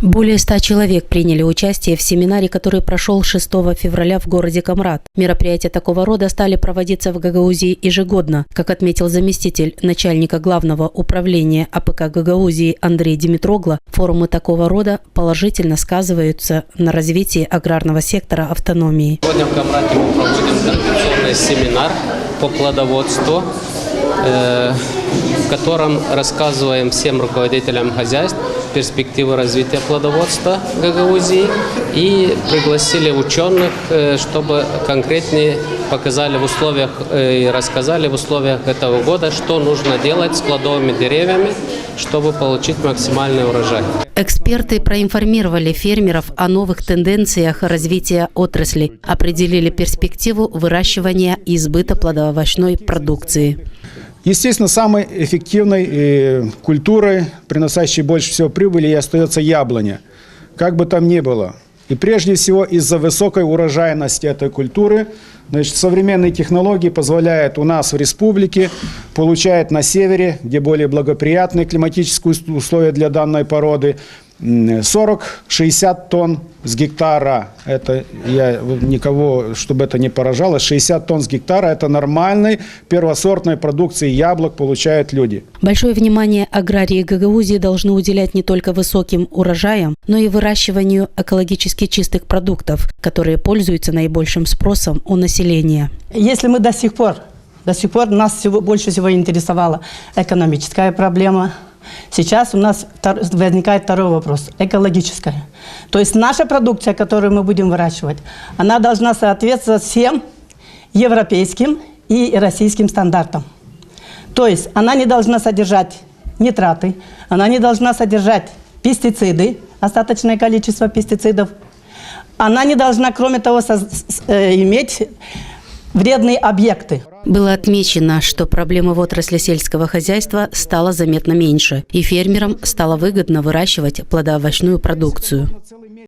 Более 100 человек приняли участие в семинаре, который прошел 6 февраля в городе Камрад. Мероприятия такого рода стали проводиться в Гагаузии ежегодно. Как отметил заместитель начальника главного управления АПК Гагаузии Андрей Димитрогла, форумы такого рода положительно сказываются на развитии аграрного сектора автономии. Сегодня в Камраде мы проводим традиционный семинар по плодоводству, в котором рассказываем всем руководителям хозяйств перспективы развития плодоводства Гагаузии и пригласили ученых, чтобы конкретнее показали в условиях и рассказали в условиях этого года, что нужно делать с плодовыми деревьями, чтобы получить максимальный урожай. Эксперты проинформировали фермеров о новых тенденциях развития отрасли, определили перспективу выращивания и сбыта плодоовощной продукции. Естественно, самой эффективной культурой, приносящей больше всего прибыли, и остается яблоня. Как бы там ни было. И прежде всего из-за высокой урожайности этой культуры, современные технологии позволяют у нас в республике получать на севере, где более благоприятные климатические условия для данной породы, 40-60 тонн с гектара. Это я никого, чтобы это не поражало. 60 тонн с гектара – это нормальной первосортной продукции яблок получают люди. Большое внимание аграрии Гагаузии должны уделять не только высоким урожаям, но и выращиванию экологически чистых продуктов, которые пользуются наибольшим спросом у населения. Если мы до сих пор нас больше всего интересовала экономическая проблема, сейчас у нас возникает второй вопрос – экологическая. То есть наша продукция, которую мы будем выращивать, она должна соответствовать всем европейским и российским стандартам. То есть она не должна содержать нитраты, она не должна содержать пестициды, остаточное количество пестицидов. Она не должна, кроме того, иметь вредные объекты. Было отмечено, что проблемы в отрасли сельского хозяйства стало заметно меньше, и фермерам стало выгодно выращивать плодоовощную продукцию.